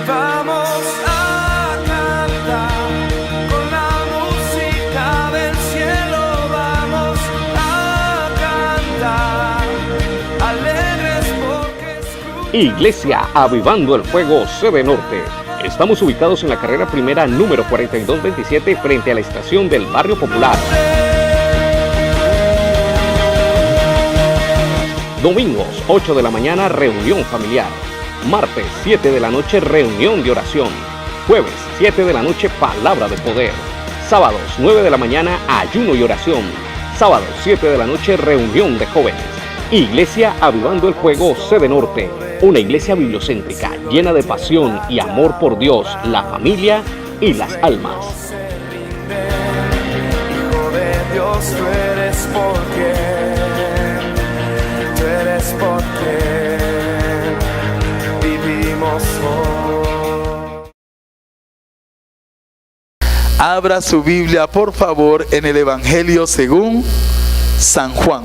Vamos a cantar con la música del cielo, vamos a cantar alegres porque Iglesia Avivando el Fuego Sede Norte. Estamos ubicados en la carrera primera número 4227 frente a la estación del Barrio Popular. Domingos 8 de la mañana reunión familiar. Martes 7 de la noche reunión de oración. Jueves 7 de la noche palabra de poder. Sábados 9 de la mañana ayuno y oración. Sábados 7 de la noche reunión de jóvenes. Iglesia Avivando el Fuego Sede Norte. Una iglesia bibliocéntrica llena de pasión y amor por Dios, la familia y las almas. Hijo de Dios, tú eres porque vivimos hoy. Abra su Biblia, por favor, en el Evangelio según San Juan.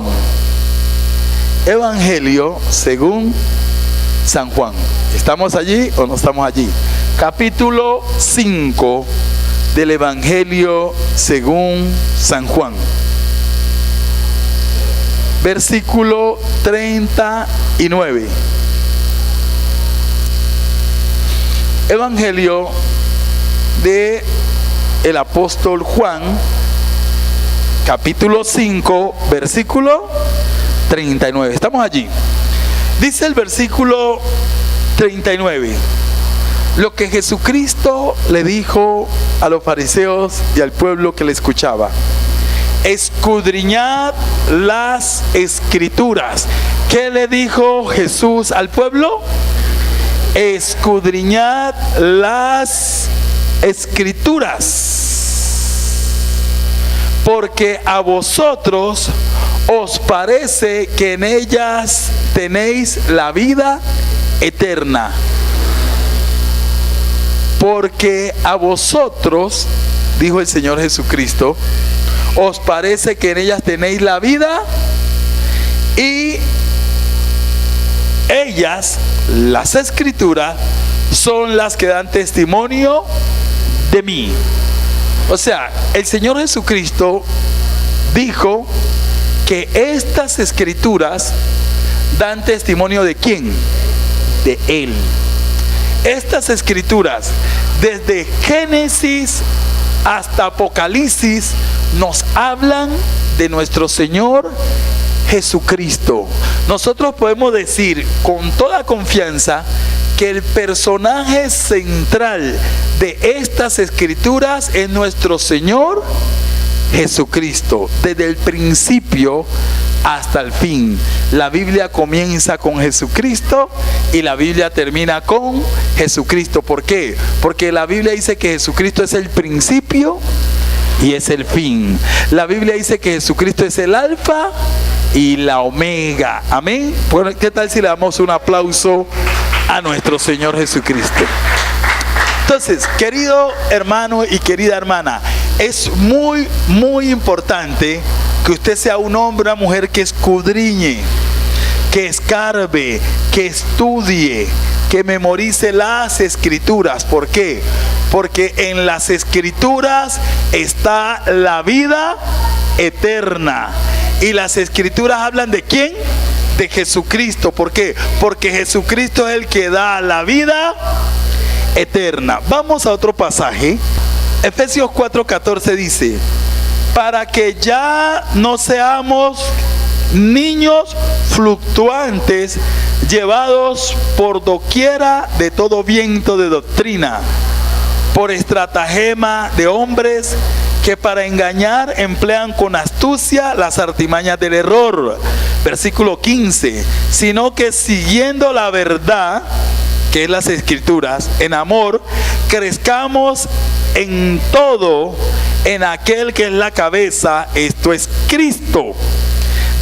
Evangelio según San Juan. ¿Estamos allí o no estamos allí? Capítulo 5 del Evangelio según San Juan. Versículo 39. Evangelio de el apóstol Juan, capítulo 5, versículo 39. Estamos allí. Dice el versículo 39: lo que Jesucristo le dijo a los fariseos y al pueblo que le escuchaba: escudriñad las escrituras. ¿Qué le dijo Jesús al pueblo? Escudriñad las escrituras, porque a vosotros os parece que en ellas tenéis la vida eterna. Porque a vosotros, dijo el Señor Jesucristo, os parece que en ellas tenéis la vida, y ellas, las escrituras, son las que dan testimonio de mí. O sea, el Señor Jesucristo dijo que estas escrituras dan testimonio de ¿quién? De Él. Estas escrituras, desde Génesis hasta Apocalipsis, nos hablan de nuestro Señor Jesucristo. Nosotros podemos decir con toda confianza que el personaje central de estas escrituras es nuestro Señor Jesucristo. Desde el principio hasta el fin, la Biblia comienza con Jesucristo y la Biblia termina con Jesucristo. ¿Por qué? Porque la Biblia dice que Jesucristo es el principio y es el fin. La Biblia dice que Jesucristo es el alfa y la omega. Amén. Bueno, ¿qué tal si le damos un aplauso a nuestro Señor Jesucristo? Entonces, querido hermano y querida hermana, es muy importante que usted sea un hombre o una mujer que escudriñe, que escarbe, que estudie, que memorice las escrituras. ¿Por qué? Porque en las escrituras está la vida eterna. Y las escrituras hablan ¿de quién? De Jesucristo. ¿Por qué? Porque Jesucristo es el que da la vida eterna. Vamos a otro pasaje. Efesios 4:14 dice: para que ya no seamos niños fluctuantes, llevados por doquiera de todo viento de doctrina, por estratagema de hombres que para engañar emplean con astucia las artimañas del error. Versículo 15: sino que siguiendo la verdad, que es las escrituras, en amor, crezcamos en todo en aquel que es la cabeza, esto es Cristo,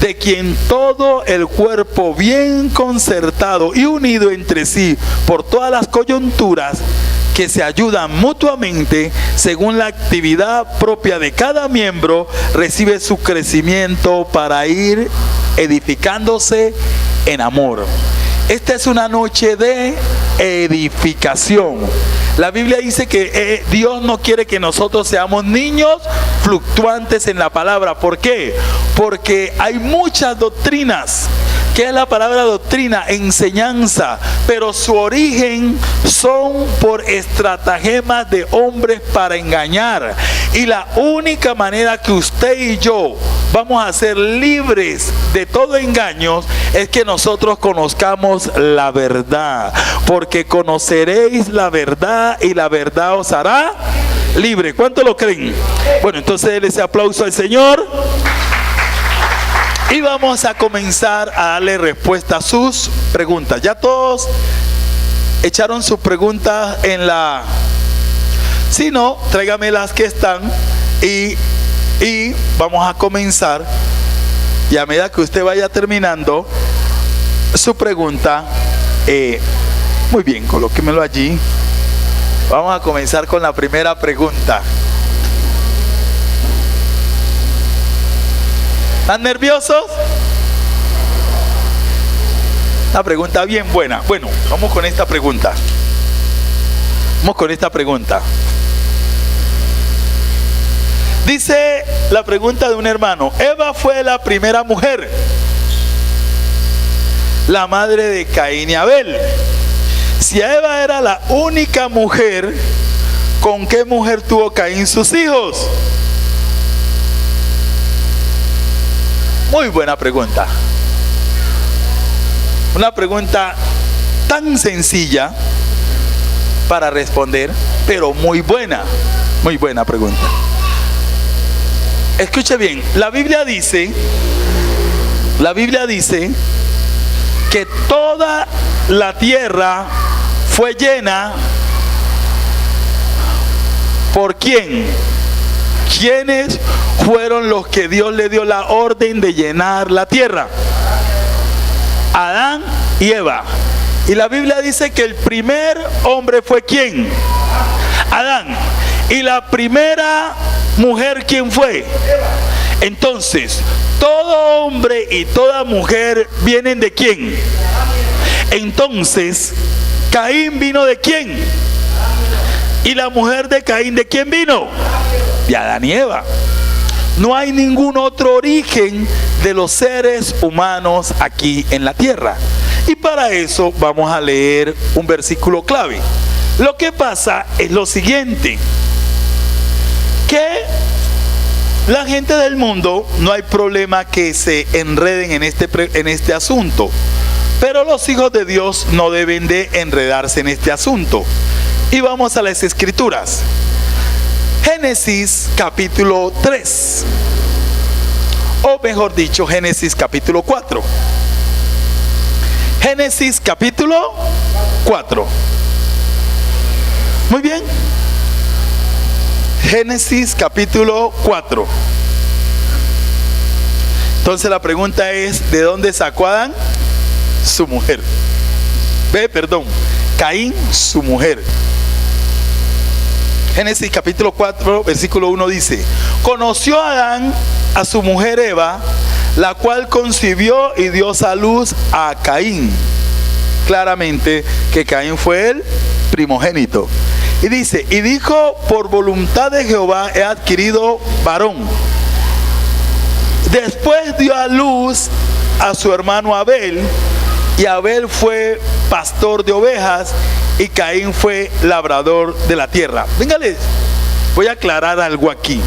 de quien todo el cuerpo bien concertado y unido entre sí por todas las coyunturas que se ayudan mutuamente según la actividad propia de cada miembro, recibe su crecimiento para ir edificándose en amor. esta es una noche de edificación. La Biblia dice que Dios no quiere que nosotros seamos niños fluctuantes en la palabra. ¿Por qué? Porque hay muchas doctrinas. ¿Qué es la palabra doctrina? Enseñanza. Pero su origen son por estratagemas de hombres para engañar. Y la única manera que usted y yo vamos a ser libres de todo engaño es que nosotros conozcamos la verdad. Porque conoceréis la verdad y la verdad os hará libre. ¿Cuánto lo creen? Bueno, entonces denle ese aplauso al Señor. Y vamos a comenzar a darle respuesta a sus preguntas. Ya todos echaron sus preguntas en la... Si no, tráigame las que están y vamos a comenzar. Y a medida que usted vaya terminando su pregunta, muy bien, colóquemelo allí. Vamos a comenzar con la primera pregunta. ¿Están nerviosos? Una pregunta bien buena. Bueno, vamos con esta pregunta. Dice la pregunta de un hermano: Eva fue la primera mujer, la madre de Caín y Abel. Si Eva era la única mujer, ¿con qué mujer tuvo Caín sus hijos? Muy buena pregunta. Una pregunta tan sencilla para responder, pero muy buena pregunta. Escuche bien, la Biblia dice que toda la tierra fue llena ¿por quién? ¿Quiénes fueron los que Dios le dio la orden de llenar la tierra? Adán y Eva. Y la Biblia dice que el primer hombre fue ¿quién? Adán. Y la primera mujer, ¿quién fue? Entonces, todo hombre y toda mujer vienen ¿de quién? Entonces, Caín vino ¿de quién? Y la mujer de Caín, ¿de quién vino? De Adán y Eva. No hay ningún otro origen de los seres humanos aquí en la tierra. Y para eso vamos a leer un versículo clave. Lo que pasa es lo siguiente: que la gente del mundo no hay problema que se enreden en este asunto, pero los hijos de Dios no deben de enredarse en este asunto. Y vamos a las escrituras. Génesis capítulo 3, o mejor dicho, Génesis capítulo 4. Génesis capítulo 4. Muy bien. Génesis capítulo 4. Entonces la pregunta es: ¿de dónde sacó Adán? Su mujer. Caín, su mujer. Génesis capítulo 4, versículo 1 dice: conoció Adán a su mujer Eva, la cual concibió y dio a luz a Caín. Claramente que Caín fue el primogénito. Y dice: y dijo, por voluntad de Jehová he adquirido varón. Después dio a luz a su hermano Abel, y Abel fue pastor de ovejas, y Caín fue labrador de la tierra. Véngales, voy a aclarar algo aquí.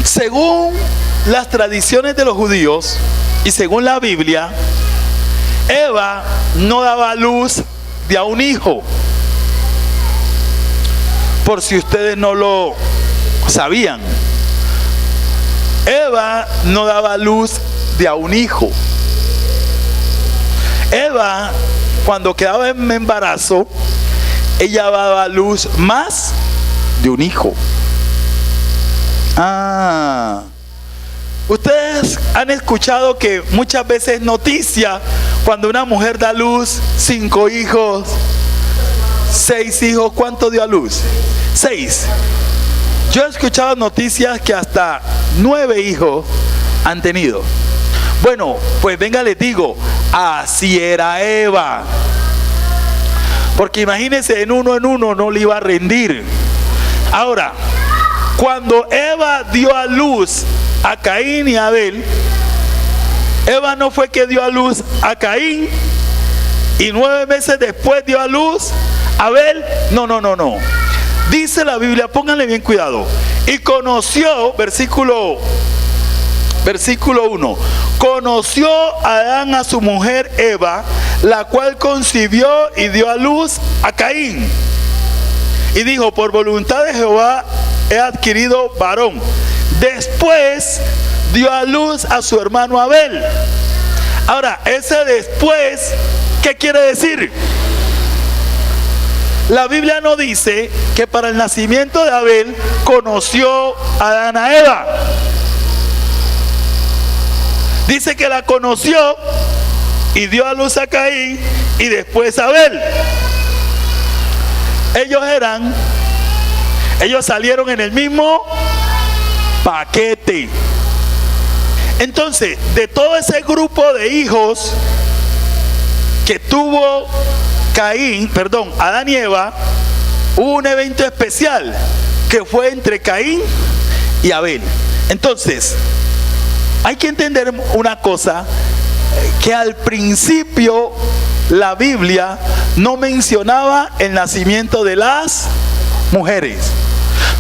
Según las tradiciones de los judíos y según la Biblia, Eva no daba luz de a un hijo. Por si ustedes no lo sabían, Eva no daba luz de a un hijo. Eva, cuando quedaba en embarazo, ella daba luz más de un hijo. Ustedes han escuchado que muchas veces noticia cuando una mujer da luz 5 hijos, 6 hijos. ¿Cuánto dio a luz? 6. Yo he escuchado noticias que hasta 9 hijos han tenido. Bueno, pues venga, les digo, así era Eva. Porque imagínense, en uno no le iba a rendir. Ahora, cuando Eva dio a luz a Caín y a Abel, Eva no fue que dio a luz a Caín y 9 meses después dio a luz a Abel. No. Dice la Biblia, pónganle bien cuidado. Y conoció, versículo 1, conoció Adán a su mujer Eva, la cual concibió y dio a luz a Caín. Y dijo, por voluntad de Jehová he adquirido varón. Después dio a luz a su hermano Abel. Ahora, ese después, ¿qué quiere decir? La Biblia no dice que para el nacimiento de Abel conoció Adán a Eva. Dice que la conoció y dio a luz a Caín y después a Abel. Ellos salieron en el mismo paquete. Entonces, de todo ese grupo de hijos que tuvo Adán y Eva, hubo un evento especial que fue entre Caín y Abel. Entonces, hay que entender una cosa, que al principio la Biblia no mencionaba el nacimiento de las mujeres.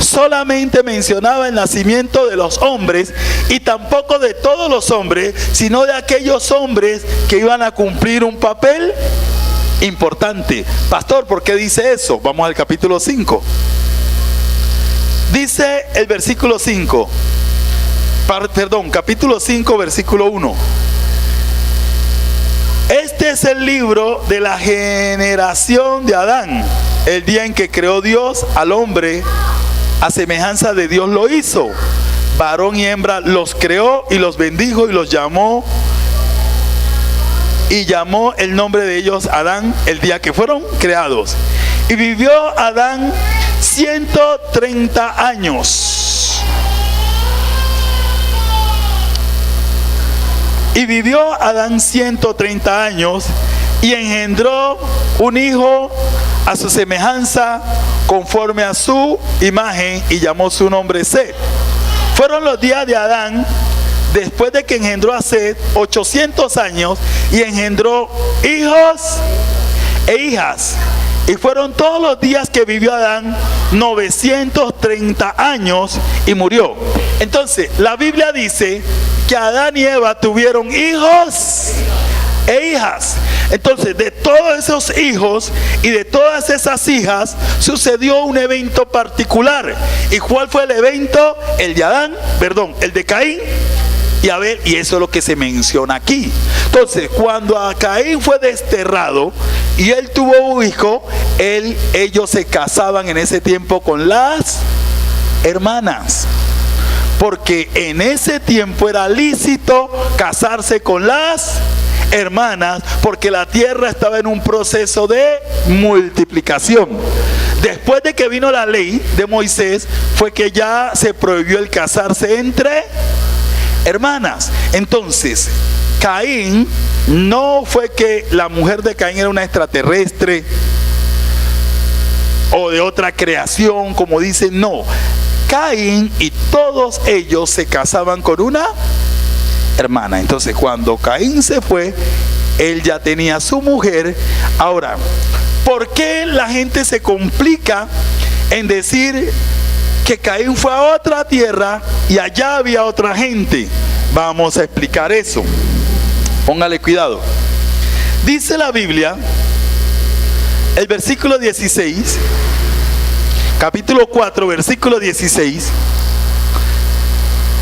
Solamente mencionaba el nacimiento de los hombres, y tampoco de todos los hombres, sino de aquellos hombres que iban a cumplir un papel importante. Pastor, ¿por qué dice eso? Vamos al capítulo 5. Dice el versículo 5. Capítulo 5, versículo 1. Este es el libro de la generación de Adán. El día en que creó Dios al hombre, a semejanza de Dios lo hizo. Varón y hembra los creó y los bendijo y los llamó. Y llamó el nombre de ellos Adán el día que fueron creados. Y vivió Adán 130 años. Y vivió Adán 130 años y engendró un hijo a su semejanza, conforme a su imagen, y llamó su nombre Set. Fueron los días de Adán, después de que engendró a Set, 800 años, y engendró hijos e hijas. Y fueron todos los días que vivió Adán 930 años y murió. Entonces, la Biblia dice que Adán y Eva tuvieron hijos e hijas. Entonces, de todos esos hijos y de todas esas hijas sucedió un evento particular. ¿Y cuál fue el evento? El de Caín y Abel, y eso es lo que se menciona aquí. Entonces, cuando a Caín fue desterrado y él tuvo un hijo, ellos se casaban en ese tiempo con las hermanas, porque en ese tiempo era lícito casarse con las hermanas, porque la tierra estaba en un proceso de multiplicación. Después de que vino la ley de Moisés, fue que ya se prohibió el casarse entre hermanas. Entonces, Caín, no fue que la mujer de Caín era una extraterrestre o de otra creación, como dicen, no. Caín y todos ellos se casaban con una hermana. Entonces, cuando Caín se fue, él ya tenía su mujer. Ahora, ¿por qué la gente se complica en decir que Caín fue a otra tierra y allá había otra gente? Vamos a explicar eso. Póngale cuidado. Dice la Biblia, el versículo 16, capítulo 4, versículo 16.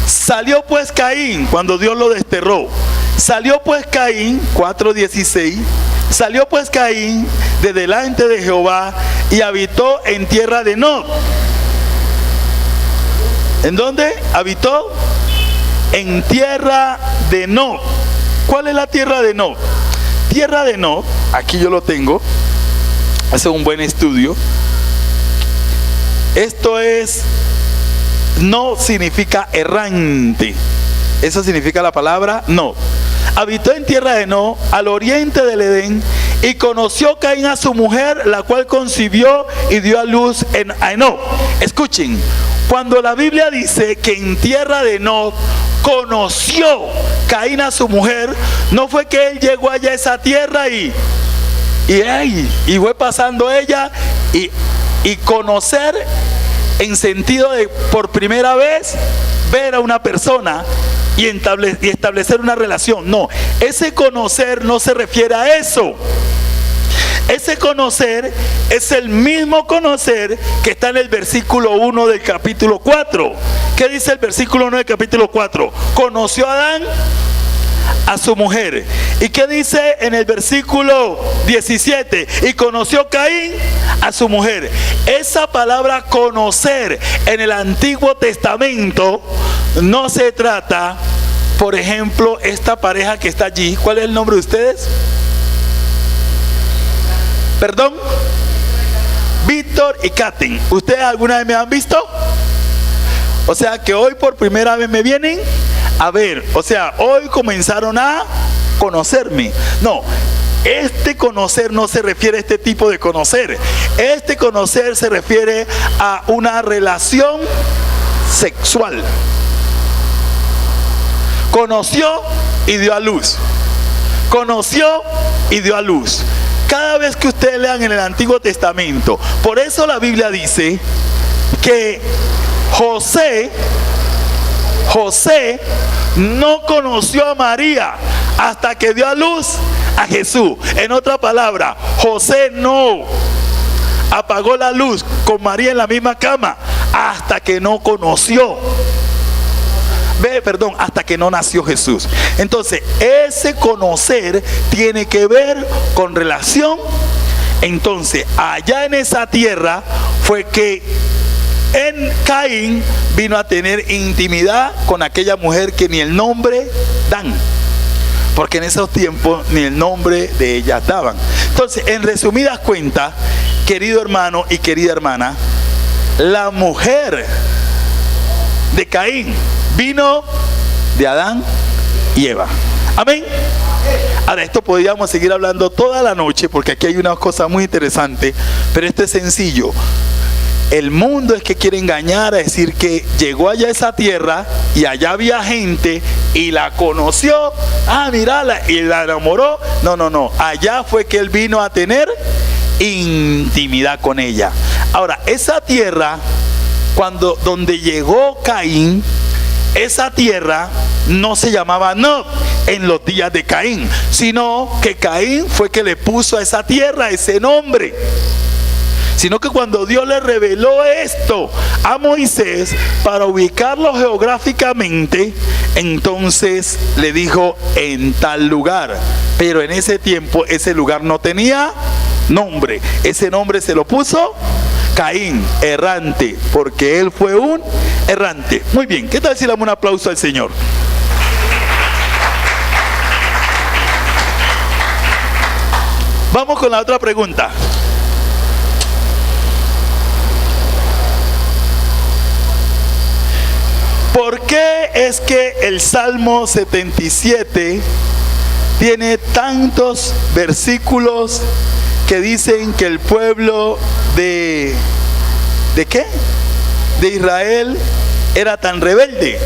Salió pues Caín, cuando Dios lo desterró. Salió pues Caín, 4:16. Salió pues Caín de delante de Jehová y habitó en tierra de Nod. ¿En dónde habitó? En tierra de Nod. ¿Cuál es la tierra de Nod? Tierra de Nod, aquí yo lo tengo. Hace un buen estudio. Esto es, no significa errante. Eso significa la palabra Nod. Habitó en tierra de Nod, al oriente del Edén, y conoció Caín a su mujer, la cual concibió y dio a luz a Enoc. Escuchen, cuando la Biblia dice que en tierra de Nod conoció Caín a su mujer, no fue que él llegó allá a esa tierra y fue pasando ella y conocer en sentido de por primera vez ver a una persona y establecer una relación. No, ese conocer no se refiere a eso. Ese conocer es el mismo conocer que está en el versículo 1 del capítulo 4. ¿Qué dice el versículo 1 del capítulo 4? Conoció a Adán a su mujer. ¿Y qué dice en el versículo 17? Y conoció Caín a su mujer. Esa palabra conocer en el Antiguo Testamento no se trata, por ejemplo, esta pareja que está allí. ¿Cuál es el nombre de ustedes? ¿Perdón? Víctor y Katin. ¿Ustedes alguna vez me han visto? O sea que hoy por primera vez me vienen a ver. O sea, hoy comenzaron a conocerme. No, este conocer no se refiere a este tipo de conocer. Este conocer se refiere a una relación sexual. Conoció y dio a luz. Conoció y dio a luz. Cada vez que ustedes lean en el Antiguo Testamento, por eso la Biblia dice que José no conoció a María hasta que dio a luz a Jesús. En otra palabra, José no apagó la luz con María en la misma cama hasta que no conoció. Hasta que no nació Jesús. Entonces, ese conocer tiene que ver con relación. Entonces, allá en esa tierra fue que Caín vino a tener intimidad con aquella mujer que ni el nombre dan, porque en esos tiempos ni el nombre de ella daban. Entonces, en resumidas cuentas, querido hermano y querida hermana, la mujer de Caín vino de Adán y Eva. Amén. Ahora, esto podríamos seguir hablando toda la noche, porque aquí hay una cosa muy interesante, pero esto es sencillo. El mundo es que quiere engañar, a decir que llegó allá a esa tierra y allá había gente y la conoció, mírala, y la enamoró. No, allá fue que él vino a tener intimidad con ella. Ahora, esa tierra, donde llegó Caín, esa tierra no se llamaba Nod en los días de Caín, sino que Caín fue que le puso a esa tierra ese nombre. Sino que cuando Dios le reveló esto a Moisés para ubicarlo geográficamente, entonces le dijo en tal lugar. Pero en ese tiempo ese lugar no tenía nombre. Ese nombre se lo puso Caín, errante, porque él fue un errante. Muy bien, ¿qué tal si le damos un aplauso al Señor? Vamos con la otra pregunta. ¿Por qué es que el Salmo 77 tiene tantos versículos que dicen que el pueblo de qué? De Israel era tan rebelde?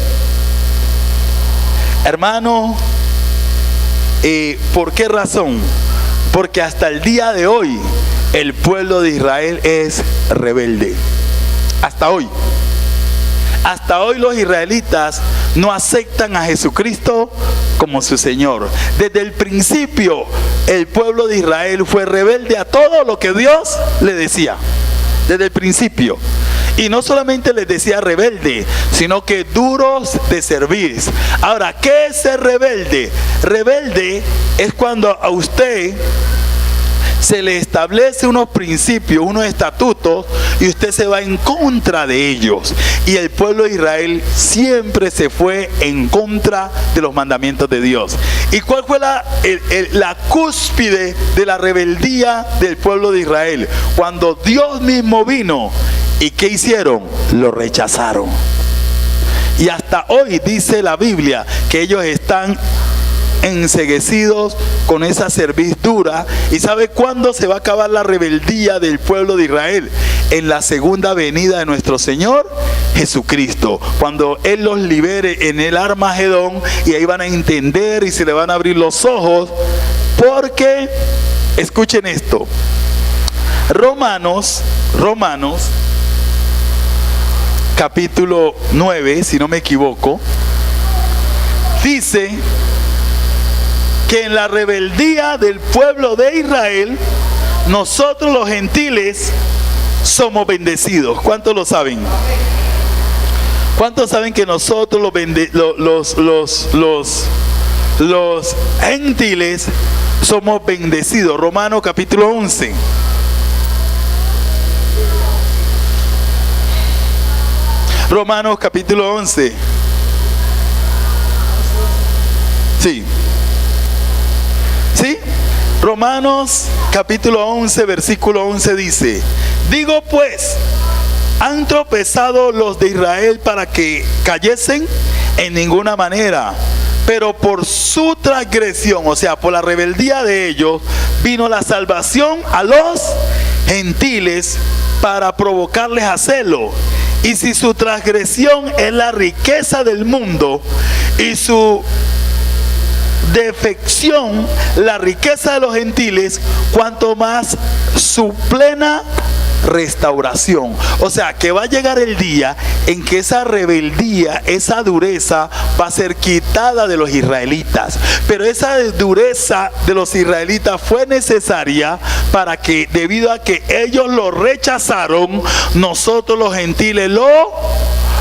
Hermano, ¿por qué razón? Porque hasta el día de hoy el pueblo de Israel es rebelde. Hasta hoy. Hasta hoy los israelitas no aceptan a Jesucristo como su Señor. Desde el principio el pueblo de Israel fue rebelde a todo lo que Dios le decía. Desde el principio. Y no solamente les decía rebelde, sino que duros de servir. Ahora, ¿qué es ser rebelde? Rebelde es cuando a usted se le establece unos principios, unos estatutos, y usted se va en contra de ellos. Y el pueblo de Israel siempre se fue en contra de los mandamientos de Dios. ¿Y cuál fue la cúspide de la rebeldía del pueblo de Israel? Cuando Dios mismo vino, ¿y qué hicieron? Lo rechazaron. Y hasta hoy dice la Biblia que ellos están enceguecidos con esa cerviz dura. ¿Y sabe cuándo se va a acabar la rebeldía del pueblo de Israel? En la segunda venida de nuestro Señor Jesucristo, cuando Él los libere en el Armagedón, y ahí van a entender y se le van a abrir los ojos, porque, escuchen esto, Romanos capítulo 9, si no me equivoco, dice que en la rebeldía del pueblo de Israel, nosotros los gentiles somos bendecidos. ¿Cuántos lo saben? ¿Cuántos saben que nosotros los gentiles somos bendecidos? Romanos capítulo 11. Romanos capítulo 11. Sí. ¿Sí? Romanos capítulo 11, versículo 11 dice: digo pues, ¿han tropezado los de Israel para que cayesen? En ninguna manera. Pero por su transgresión, o sea, por la rebeldía de ellos, vino la salvación a los gentiles para provocarles a celo. Y si su transgresión es la riqueza del mundo y su defección la riqueza de los gentiles, cuanto más su plena restauración. O sea, que va a llegar el día en que esa rebeldía, esa dureza va a ser quitada de los israelitas. Pero esa dureza de los israelitas fue necesaria para que, debido a que ellos lo rechazaron, nosotros los gentiles lo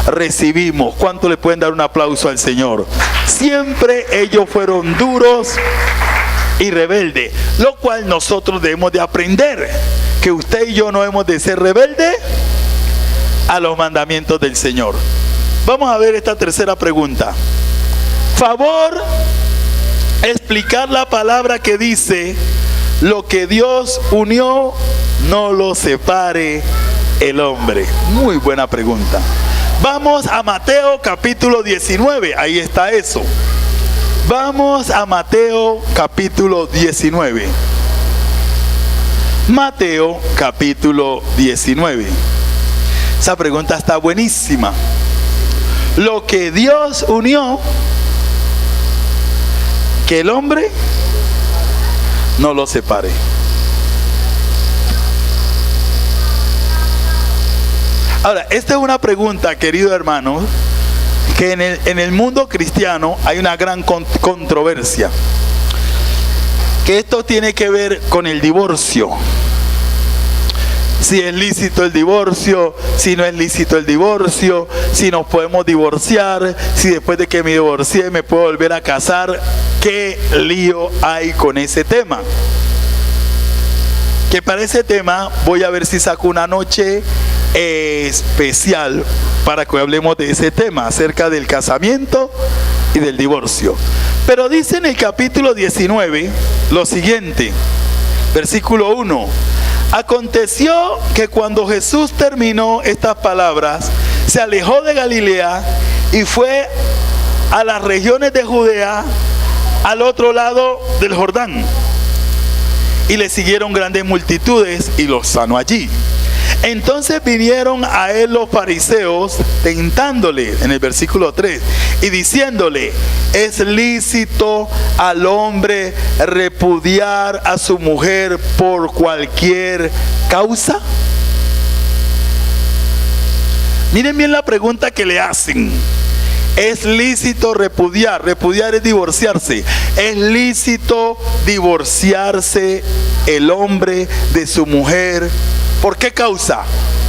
recibimos. ¿Cuánto le pueden dar un aplauso al Señor? Siempre ellos fueron duros y rebeldes, lo cual nosotros debemos de aprender, que usted y yo no hemos de ser rebeldes a los mandamientos del Señor. Vamos a ver esta tercera pregunta. Favor explicar la palabra que dice: lo que Dios unió, no lo separe el hombre. Muy buena pregunta. Vamos a Mateo capítulo 19, ahí está eso. Vamos a Mateo capítulo 19. Mateo capítulo 19. Esa pregunta está buenísima. Lo que Dios unió, que el hombre no lo separe. Ahora, esta es una pregunta, querido hermano, que en el mundo cristiano hay una gran controversia. Que esto tiene que ver con el divorcio. Si es lícito el divorcio, si no es lícito el divorcio, si nos podemos divorciar, si después de que me divorcié me puedo volver a casar. ¿Qué lío hay con ese tema? Que para ese tema voy a ver si saco una noche especial para que hablemos de ese tema, acerca del casamiento y del divorcio. Pero dice en el capítulo 19 lo siguiente, versículo 1: aconteció que cuando Jesús terminó estas palabras, se alejó de Galilea y fue a las regiones de Judea, al otro lado del Jordán, y le siguieron grandes multitudes y los sanó allí. Entonces vinieron a él los fariseos tentándole, en el versículo 3, y diciéndole: ¿es lícito al hombre repudiar a su mujer por cualquier causa? Miren bien la pregunta que le hacen. ¿Es lícito repudiar? Repudiar es divorciarse. ¿Es lícito divorciarse el hombre de su mujer? ¿Por qué causa?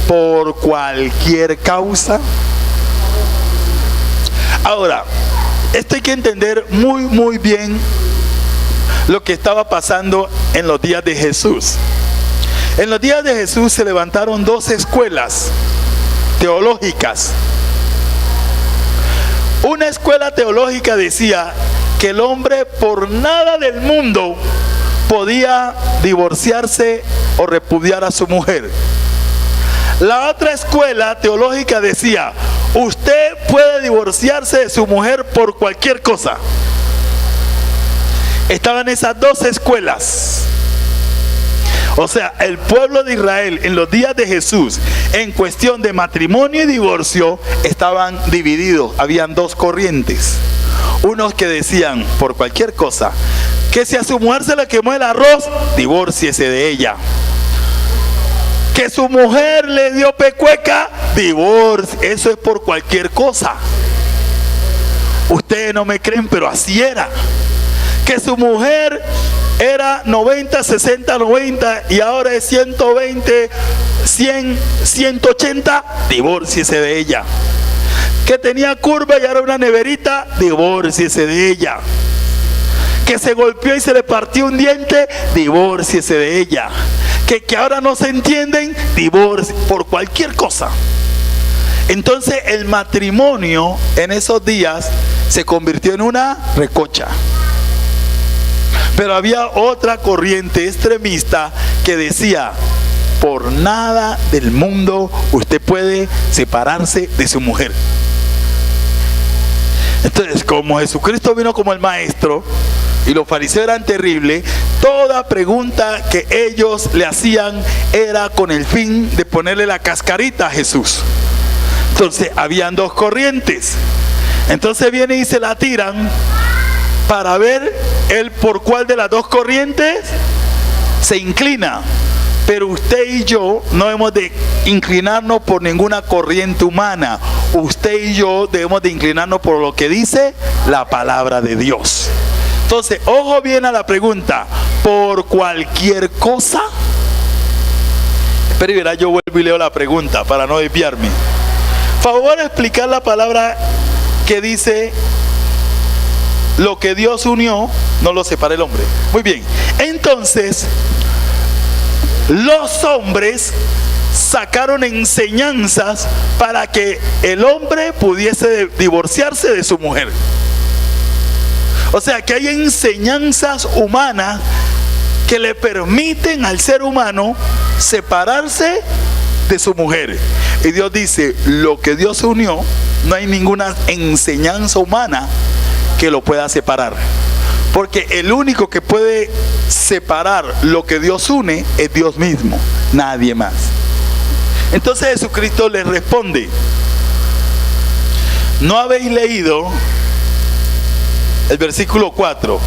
¿Por cualquier causa? Ahora, esto hay que entender muy bien lo que estaba pasando en los días de Jesús. En los días de Jesús se levantaron dos escuelas teológicas. Una escuela teológica decía que el hombre por nada del mundo podía divorciarse o repudiar a su mujer. La otra escuela teológica decía: usted puede divorciarse de su mujer por cualquier cosa. Estaban esas dos escuelas. O sea, el pueblo de Israel en los días de Jesús, en cuestión de matrimonio y divorcio, estaban divididos. Habían dos corrientes. Unos que decían, por cualquier cosa, que si a su mujer se le quemó el arroz, divórciese de ella. Que su mujer le dio pecueca, divorcio. Eso es por cualquier cosa. Ustedes no me creen, pero así era. Que su mujer era 90, 60, 90 y ahora es 120, 100, 180, divórciese de ella. Que tenía curva y ahora una neverita, divórciese de ella. Que se golpeó y se le partió un diente, divórciese de ella. Que ahora no se entienden, divorcio, por cualquier cosa. Entonces el matrimonio en esos días se convirtió en una recocha. Pero había otra corriente extremista que decía, por nada del mundo usted puede separarse de su mujer. Entonces, como Jesucristo vino como el maestro y los fariseos eran terribles, toda pregunta que ellos le hacían era con el fin de ponerle la cascarita a Jesús. Entonces, habían dos corrientes. Entonces vienen y se la tiran para ver él por cuál de las dos corrientes se inclina. Pero usted y yo no debemos de inclinarnos por ninguna corriente humana. Usted y yo debemos de inclinarnos por lo que dice la palabra de Dios. Entonces, ojo bien a la pregunta, ¿por cualquier cosa? Pero verá, yo vuelvo y leo la pregunta para no desviarme. Favor explicar la palabra que dice, lo que Dios unió, no lo separa el hombre. Muy bien, entonces los hombres sacaron enseñanzas para que el hombre pudiese divorciarse de su mujer. O sea que hay enseñanzas humanas que le permiten al ser humano separarse de su mujer. Y Dios dice, lo que Dios unió, no hay ninguna enseñanza humana que lo pueda separar. Porque el único que puede separar lo que Dios une es Dios mismo, nadie más. Entonces Jesucristo les responde, ¿no habéis leído el versículo 4?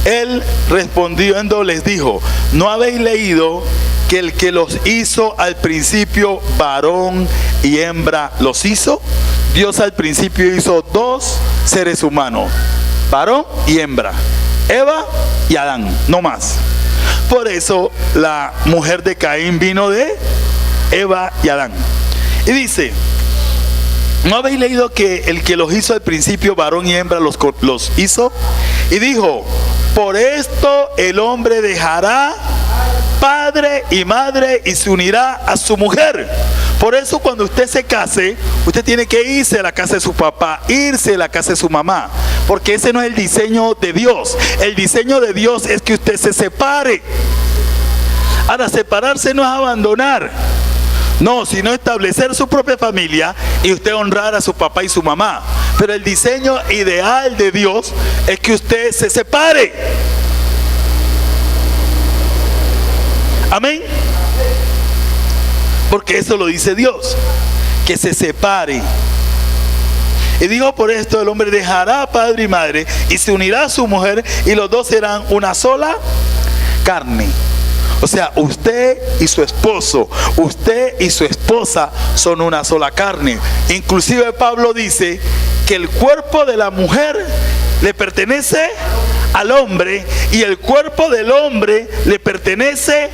Él respondiendo les dijo, ¿no habéis leído que el que los hizo al principio varón y hembra los hizo? Dios al principio hizo dos seres humanos, varón y hembra, Eva y Adán, no más. Por eso la mujer de Caín vino de Eva y Adán. Y dice, ¿no habéis leído que el que los hizo al principio varón y hembra los hizo? Y dijo, por esto el hombre dejará padre y madre y se unirá a su mujer. Por eso cuando usted se case, usted tiene que irse a la casa de su papá, irse a la casa de su mamá, porque ese no es el diseño de Dios. El diseño de Dios es que usted se separe. Ahora, separarse no es abandonar, no, sino establecer su propia familia y usted honrar a su papá y su mamá. Pero el diseño ideal de Dios es que usted se separe. Amén. Porque eso lo dice Dios, que se separe. Y dijo, por esto el hombre dejará padre y madre y se unirá a su mujer y los dos serán una sola carne. O sea, usted y su esposo, usted y su esposa son una sola carne. Inclusive Pablo dice que el cuerpo de la mujer le pertenece al hombre y el cuerpo del hombre le pertenece.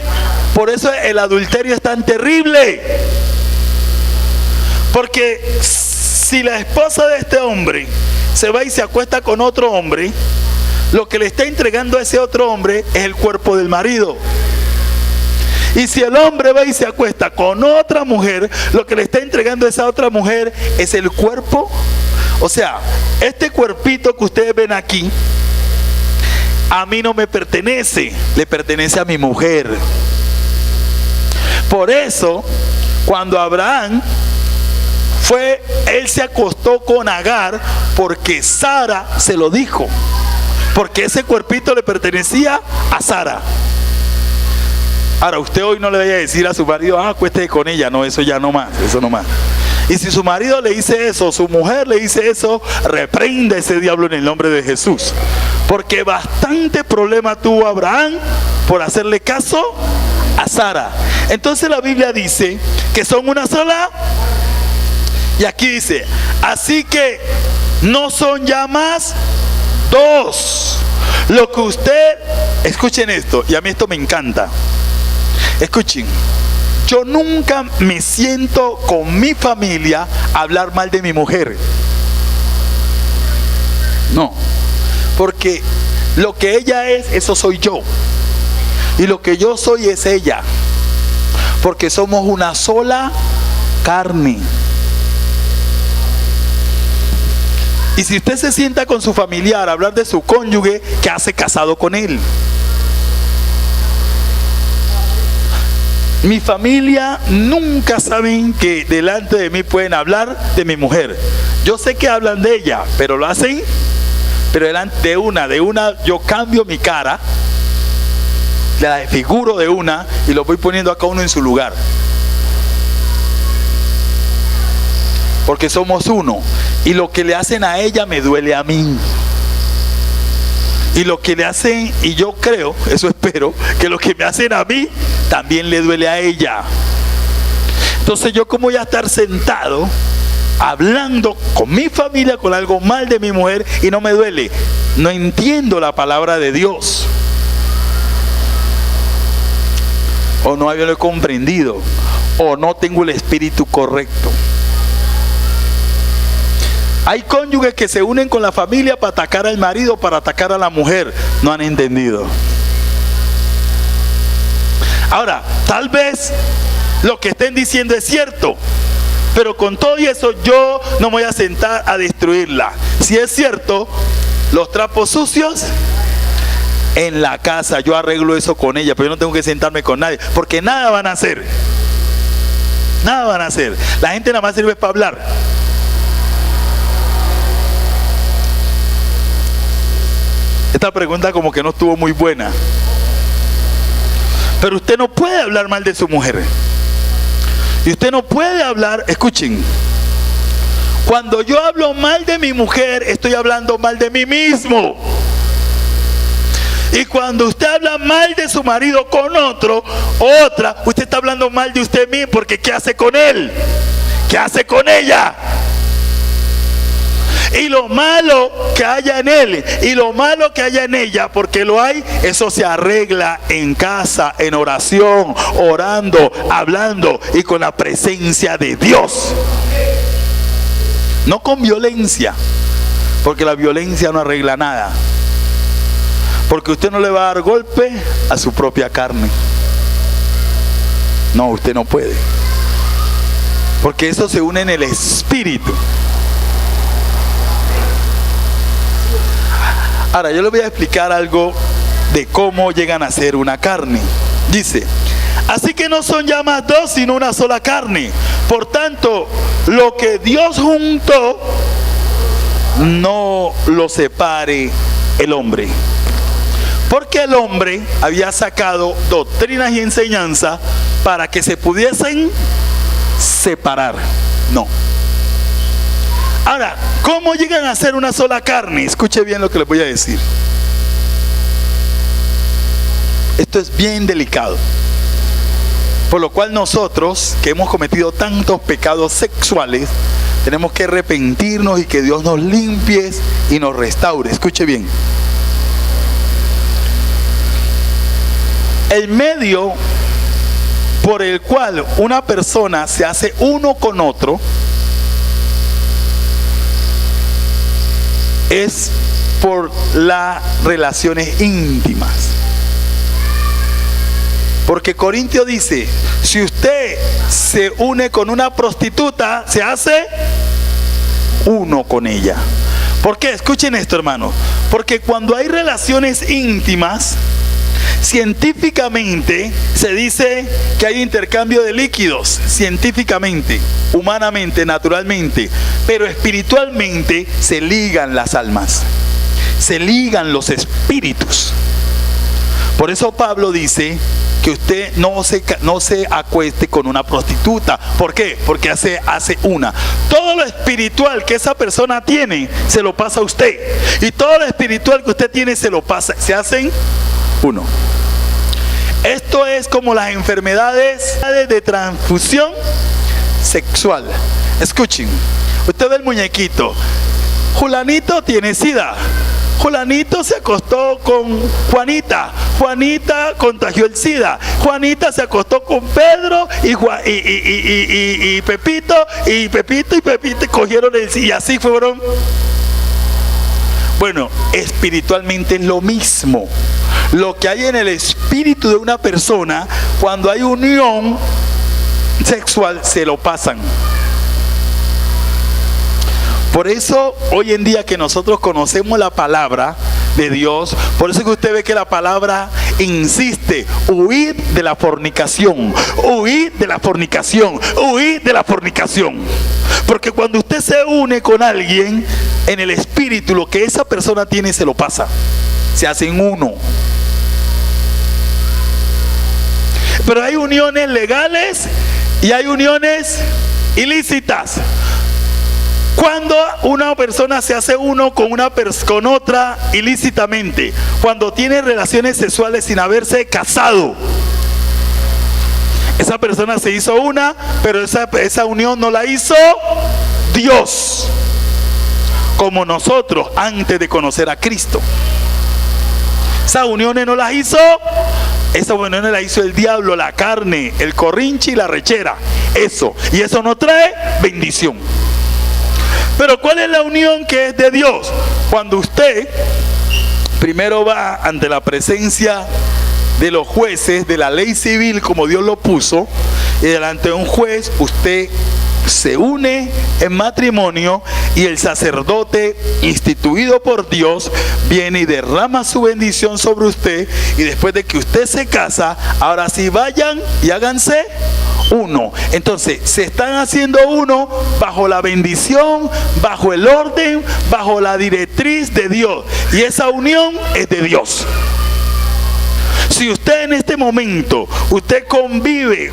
Por eso el adulterio es tan terrible, porque si la esposa de este hombre se va y se acuesta con otro hombre, lo que le está entregando a ese otro hombre es el cuerpo del marido. Y si el hombre va y se acuesta con otra mujer, lo que le está entregando a esa otra mujer es el cuerpo. O sea, este cuerpito que ustedes ven aquí, a mí no me pertenece, le pertenece a mi mujer. Por eso, cuando Abraham él se acostó con Agar porque Sara se lo dijo, porque ese cuerpito le pertenecía a Sara. Ahora, usted hoy no le vaya a decir a su marido, acuéstese con ella. No, eso ya no más, eso no más. Y si su marido le dice eso, su mujer le dice eso, reprenda a ese diablo en el nombre de Jesús. Porque bastante problema tuvo Abraham por hacerle caso a Sara. Entonces la Biblia dice que son una sola. Y aquí dice, así que no son ya más dos. Lo que usted, escuchen esto, y a mí esto me encanta. Escuchen, yo nunca me siento con mi familia a hablar mal de mi mujer. No, porque lo que ella es, eso soy yo. Y lo que yo soy es ella. Porque somos una sola carne. Y si usted se sienta con su familiar a hablar de su cónyuge, ¿qué hace casado con él? Mi familia nunca saben que delante de mí pueden hablar de mi mujer. Yo sé que hablan de ella, pero lo hacen, pero delante de una yo cambio mi cara, la desfiguro de una y lo voy poniendo a cada uno en su lugar. Porque somos uno. Y lo que le hacen a ella me duele a mí. Y lo que le hacen, y yo creo, eso espero, que lo que me hacen a mí también le duele a ella. Entonces yo, ¿cómo voy a estar sentado hablando con mi familia con algo mal de mi mujer y no me duele? No entiendo la palabra de Dios. O no lo he comprendido, o no tengo el espíritu correcto. Hay cónyuges que se unen con la familia para atacar al marido, para atacar a la mujer. No han entendido. Ahora, tal vez lo que estén diciendo es cierto, pero con todo y eso yo no me voy a sentar a destruirla. Si es cierto, los trapos sucios en la casa, yo arreglo eso con ella, pero yo no tengo que sentarme con nadie, porque nada van a hacer. Nada van a hacer. La gente nada más sirve para hablar. Esta pregunta como que no estuvo muy buena. Pero usted no puede hablar mal de su mujer. Y usted no puede hablar, escuchen, cuando yo hablo mal de mi mujer, estoy hablando mal de mí mismo. Y cuando usted habla mal de su marido con otro, otra, usted está hablando mal de usted mismo, porque ¿qué hace con él? ¿Qué hace con ella? Y lo malo que haya en él y lo malo que haya en ella, porque lo hay, eso se arregla en casa, en oración, orando, hablando y con la presencia de Dios. No con violencia, porque la violencia no arregla nada. Porque usted no le va a dar golpe a su propia carne. No, usted no puede. Porque eso se une en el espíritu. Ahora, yo les voy a explicar algo de cómo llegan a ser una carne. Dice, así que no son ya más dos, sino una sola carne. Por tanto, lo que Dios juntó, no lo separe el hombre. Porque el hombre había sacado doctrinas y enseñanzas para que se pudiesen separar. No. Ahora, ¿cómo llegan a ser una sola carne? Escuche bien lo que les voy a decir. Esto es bien delicado. Por lo cual nosotros, que hemos cometido tantos pecados sexuales, tenemos que arrepentirnos y que Dios nos limpie y nos restaure. Escuche bien. El medio por el cual una persona se hace uno con otro es por las relaciones íntimas. Porque Corintio dice, si usted se une con una prostituta, se hace uno con ella. ¿Por qué? Escuchen esto, hermano. Porque cuando hay relaciones íntimas, Científicamente se dice que hay intercambio de líquidos, científicamente, humanamente, naturalmente, pero espiritualmente se ligan las almas, se ligan los espíritus. Por eso Pablo dice que usted no se acueste con una prostituta. ¿Por qué? Porque hace una. Todo lo espiritual que esa persona tiene, se lo pasa a usted. Y todo lo espiritual que usted tiene, se lo pasa. Se hacen uno. Esto es como las enfermedades de transfusión sexual. Escuchen. Usted ve el muñequito. Julanito tiene SIDA. Julanito se acostó con Juanita. Juanita contagió el SIDA. Juanita se acostó con Pedro y Pepito. Y Pepito cogieron el SIDA. Y así fueron. Bueno, espiritualmente es lo mismo. Lo que hay en el espíritu de una persona, cuando hay unión sexual, se lo pasan. Por eso hoy en día que nosotros conocemos la palabra de Dios, por eso que usted ve que la palabra insiste: huid de la fornicación, huid de la fornicación, huid de la fornicación. Porque cuando usted se une con alguien en el espíritu, lo que esa persona tiene se lo pasa, se hacen uno. Pero hay uniones legales y hay uniones ilícitas. Cuando una persona se hace uno con otra ilícitamente, cuando tiene relaciones sexuales sin haberse casado, esa persona se hizo una, pero esa unión no la hizo Dios, como nosotros antes de conocer a Cristo. Esas uniones no las hizo, esas uniones las hizo el diablo, la carne, el corrinche y la rechera. Eso, y eso no trae bendición. Pero ¿cuál es la unión que es de Dios? Cuando usted primero va ante la presencia de los jueces de la ley civil, como Dios lo puso, y delante de un juez usted se une en matrimonio, y el sacerdote instituido por Dios viene y derrama su bendición sobre usted, y después de que usted se casa, ahora sí vayan y háganse uno. Entonces se están haciendo uno bajo la bendición, bajo el orden, bajo la directriz de Dios, y esa unión es de Dios. Si usted en este momento, usted convive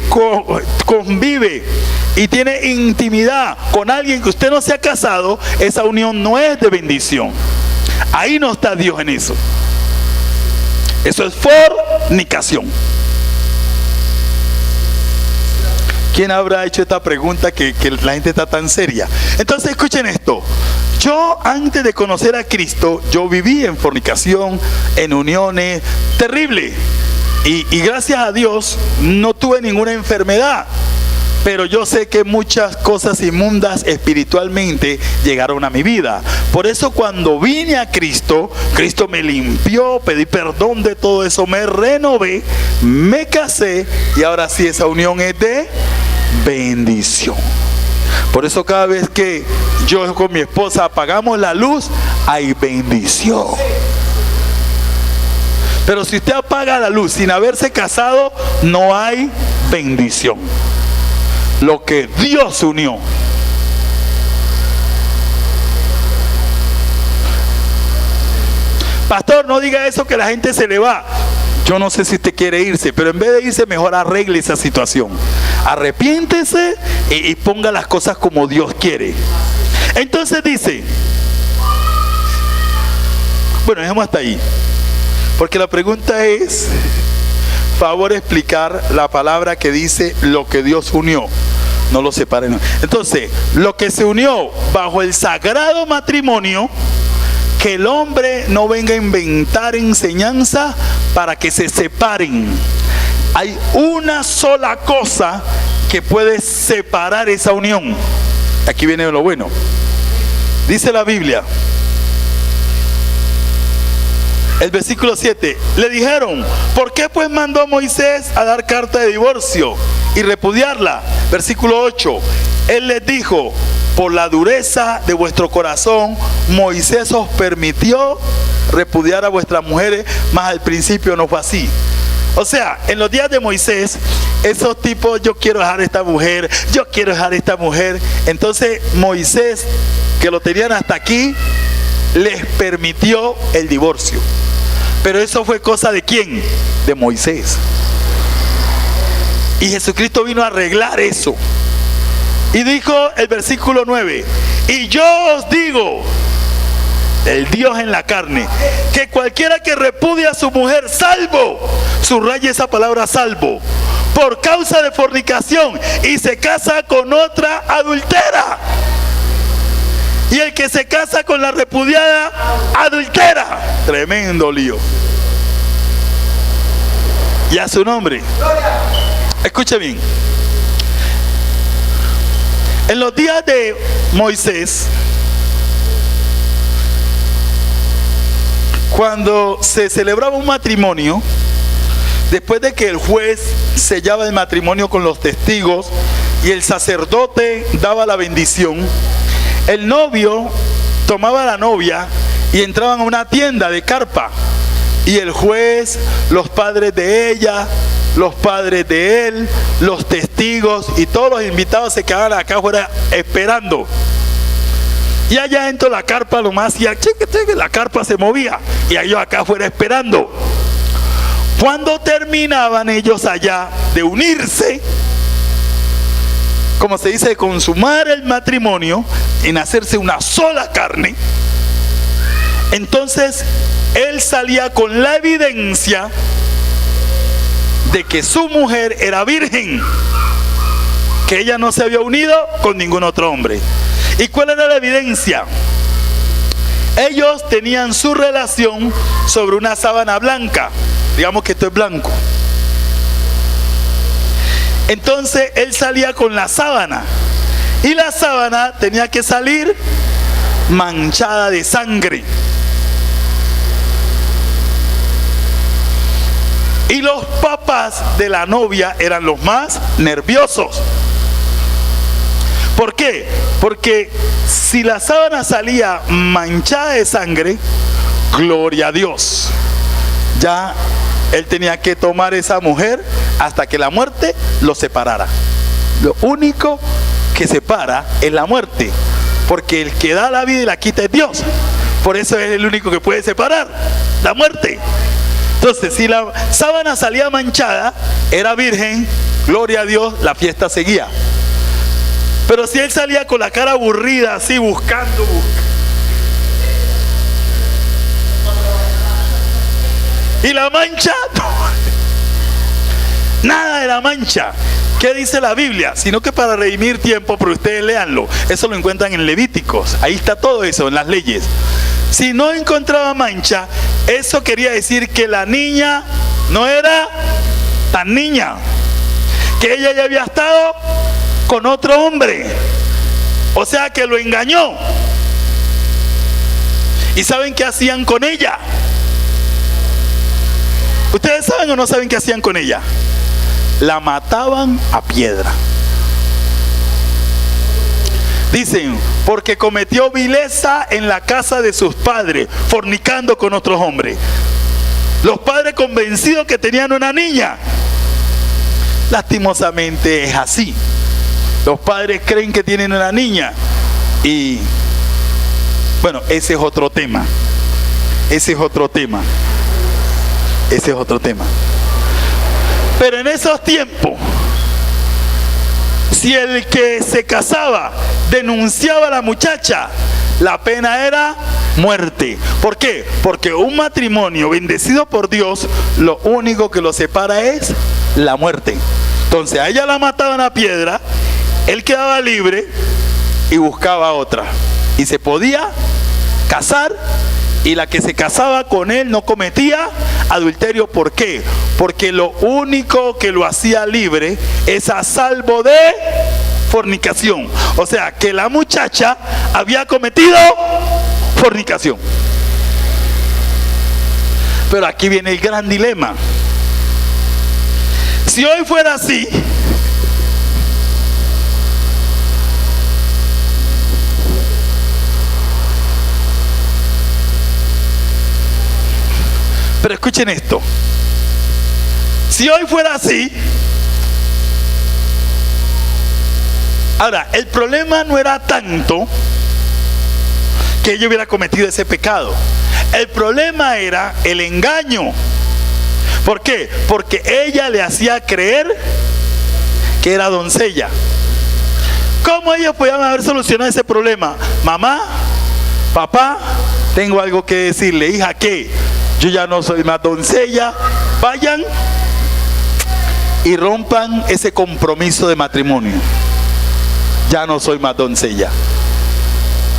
y tiene intimidad con alguien que usted no se ha casado, esa unión no es de bendición. Ahí no está Dios en eso. Eso es fornicación. ¿Quién habrá hecho esta pregunta que la gente está tan seria? Entonces escuchen esto. Yo antes de conocer a Cristo, yo viví en fornicación, en uniones, terrible. Y gracias a Dios no tuve ninguna enfermedad. Pero yo sé que muchas cosas inmundas espiritualmente llegaron a mi vida. Por eso cuando vine a Cristo, Cristo me limpió, pedí perdón de todo eso, me renové, me casé, y ahora sí esa unión es de bendición. Por eso cada vez que yo con mi esposa apagamos la luz, hay bendición. Pero si usted apaga la luz sin haberse casado, no hay bendición. Lo que Dios unió. Pastor, no diga eso que la gente se le va. Yo no sé si usted quiere irse, pero en vez de irse, mejor arregle esa situación. Arrepiéntese y ponga las cosas como Dios quiere. Entonces dice, bueno, dejemos hasta ahí, porque la pregunta es, favor explicar la palabra que dice lo que Dios unió, no lo separen. Entonces, lo que se unió bajo el sagrado matrimonio, que el hombre no venga a inventar enseñanza para que se separen. Hay una sola cosa que puede separar esa unión. Aquí viene lo bueno. Dice la Biblia, el versículo 7, le dijeron, ¿por qué pues mandó Moisés a dar carta de divorcio y repudiarla? Versículo 8, él les dijo, por la dureza de vuestro corazón, Moisés os permitió repudiar a vuestras mujeres, mas al principio no fue así. O sea, en los días de Moisés, esos tipos, yo quiero dejar a esta mujer, yo quiero dejar a esta mujer. Entonces Moisés, que lo tenían hasta aquí, les permitió el divorcio. Pero eso fue cosa de ¿quién? De Moisés. Y Jesucristo vino a arreglar eso. Y dijo el versículo 9, y yo os digo, el Dios en la carne, que cualquiera que repudie a su mujer, salvo, subraya esa palabra salvo, por causa de fornicación y se casa con otra adultera. Y el que se casa con la repudiada, adultera. Tremendo lío. Y a su nombre. Escuche bien. En los días de Moisés, cuando se celebraba un matrimonio, después de que el juez sellaba el matrimonio con los testigos y el sacerdote daba la bendición, el novio tomaba a la novia y entraban a una tienda de carpa, y el juez, los padres de ella, los padres de él, los testigos y todos los invitados se quedaban acá afuera esperando. Y allá dentro la carpa nomás hacía cheque, la carpa se movía y ellos acá afuera esperando. Cuando terminaban ellos allá de unirse, como se dice, de consumar el matrimonio, en hacerse una sola carne, entonces él salía con la evidencia de que su mujer era virgen, que ella no se había unido con ningún otro hombre. ¿Y cuál era la evidencia? Ellos tenían su relación sobre una sábana blanca. Digamos que esto es blanco. Entonces él salía con la sábana, y la sábana tenía que salir manchada de sangre. Y los papás de la novia eran los más nerviosos. ¿Por qué? Porque si la sábana salía manchada de sangre, gloria a Dios, ya él tenía que tomar esa mujer hasta que la muerte lo separara. Lo único que separa es la muerte, porque el que da la vida y la quita es Dios. Por eso es el único que puede separar, la muerte. Entonces, si la sábana salía manchada, era virgen, gloria a Dios, la fiesta seguía. Pero si él salía con la cara aburrida, así buscando, y la mancha, nada de la mancha. ¿Qué dice la Biblia? Sino que para redimir tiempo, pero ustedes léanlo, eso lo encuentran en Levíticos, ahí está todo eso, en las leyes. Si no encontraba mancha, eso quería decir que la niña no era tan niña, que ella ya había estado con otro hombre, o sea que lo engañó. ¿Y saben qué hacían con ella? ¿Ustedes saben o no saben qué hacían con ella? La mataban a piedra. Dicen, porque cometió vileza en la casa de sus padres, fornicando con otros hombres. Los padres convencidos que tenían una niña. Lastimosamente es así. Los padres creen que tienen una niña. Y bueno, ese es otro tema. Ese es otro tema. Ese es otro tema. Pero en esos tiempos, si el que se casaba denunciaba a la muchacha, la pena era muerte. ¿Por qué? Porque un matrimonio bendecido por Dios, lo único que lo separa es la muerte. Entonces a ella la mataban a piedra, él quedaba libre y buscaba otra. Y se podía casar, y la que se casaba con él no cometía adulterio. ¿Por qué? Porque lo único que lo hacía libre es a salvo de fornicación. O sea, que la muchacha había cometido fornicación. Pero aquí viene el gran dilema. Si hoy fuera así, pero escuchen esto, Si hoy fuera así, ahora, el problema no era tanto que ella hubiera cometido ese pecado. El problema era el engaño. ¿Por qué? Porque ella le hacía creer que era doncella. ¿Cómo ellos podían haber solucionado ese problema? Mamá, papá, tengo algo que decirle. Hija, ¿qué? Yo ya no soy más doncella. Vayan y rompan ese compromiso de matrimonio. Ya no soy más doncella.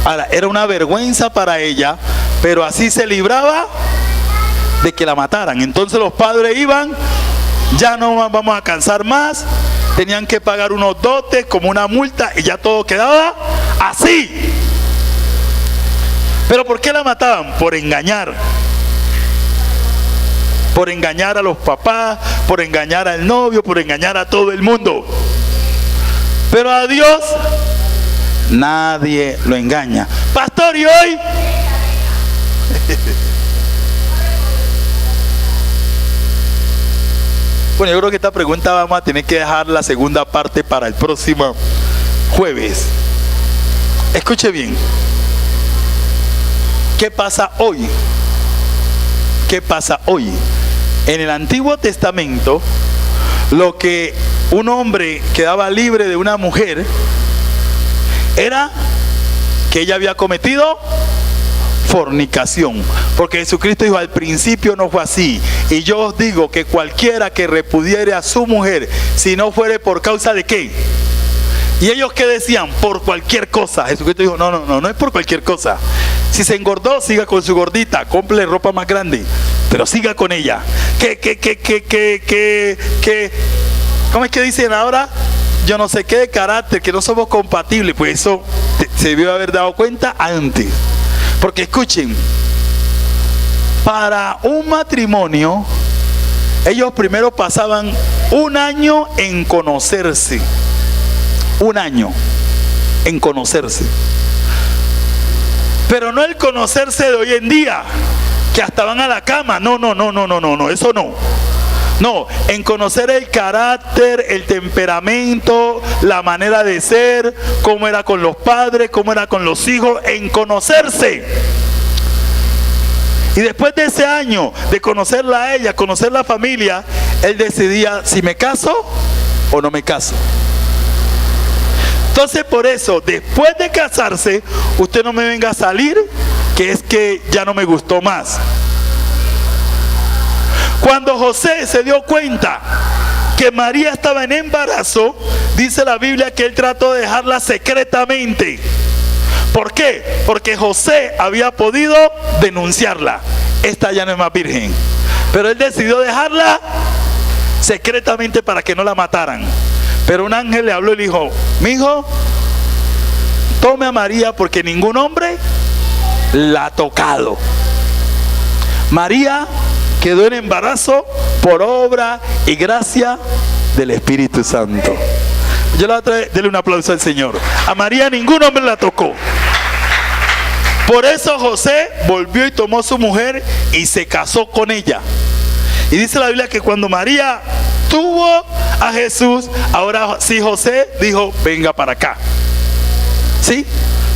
Ahora, era una vergüenza para ella, pero así se libraba de que la mataran. Entonces los padres iban, ya no vamos a cansar más, tenían que pagar unos dotes como una multa y ya todo quedaba así. ¿Pero por qué la mataban? Por engañar. Por engañar a los papás, por engañar al novio, por engañar a todo el mundo. Pero a Dios nadie lo engaña. Pastor, ¿y hoy? Bueno, yo creo que esta pregunta vamos a tener que dejar la segunda parte para el próximo jueves. Escuche bien. ¿Qué pasa hoy? ¿Qué pasa hoy? En el Antiguo Testamento, lo que un hombre quedaba libre de una mujer era que ella había cometido fornicación, porque Jesucristo dijo: al principio no fue así, y yo os digo que cualquiera que repudiere a su mujer, si no fuere por causa de qué. Y ellos que decían: por cualquier cosa. Jesucristo dijo: no es por cualquier cosa. Si se engordó, siga con su gordita, cómprele ropa más grande, pero siga con ella. ¿Cómo es que dicen ahora? Yo no sé qué de carácter, que no somos compatibles. Pues eso se debió haber dado cuenta antes. Porque escuchen, para un matrimonio, ellos primero pasaban un año en conocerse. Un año en conocerse. Pero no el conocerse de hoy en día, que hasta van a la cama. No, eso no. No, en conocer el carácter, el temperamento, la manera de ser, cómo era con los padres, cómo era con los hijos, en conocerse. Y después de ese año de conocerla a ella, conocer la familia, él decidía si me caso o no me caso. Entonces, por eso, después de casarse, usted no me venga a salir que es que ya no me gustó más. Cuando José se dio cuenta que María estaba en embarazo, dice la Biblia que él trató de dejarla secretamente. ¿Por qué? Porque José había podido denunciarla. Esta ya no es más virgen. Pero él decidió dejarla secretamente para que no la mataran. Pero un ángel le habló y le dijo: mijo, tome a María porque ningún hombre la ha tocado. María quedó en embarazo por obra y gracia del Espíritu Santo. Yo la otra vez, denle un aplauso al Señor. A María ningún hombre la tocó. Por eso José volvió y tomó a su mujer y se casó con ella. Y dice la Biblia que cuando María tuvo a Jesús, ahora sí José dijo: venga para acá. ¿Sí?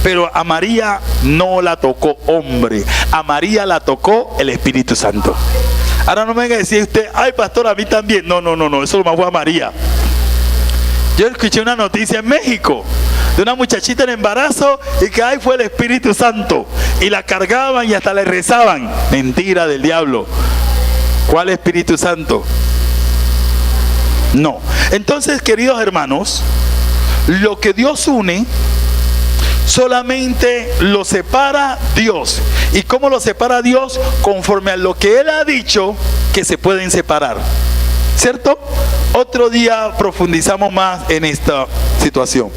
Pero a María no la tocó hombre, a María la tocó el Espíritu Santo. Ahora no me venga a decir usted: ay, pastor, a mí también. No, eso lo fue a María. Yo escuché una noticia en México de una muchachita en embarazo y que ahí fue el Espíritu Santo y la cargaban y hasta le rezaban. Mentira del diablo. ¿Cuál Espíritu Santo? No. Entonces, queridos hermanos, lo que Dios une solamente lo separa Dios. ¿Y cómo lo separa Dios? Conforme a lo que Él ha dicho que se pueden separar. ¿Cierto? Otro día profundizamos más en esta situación.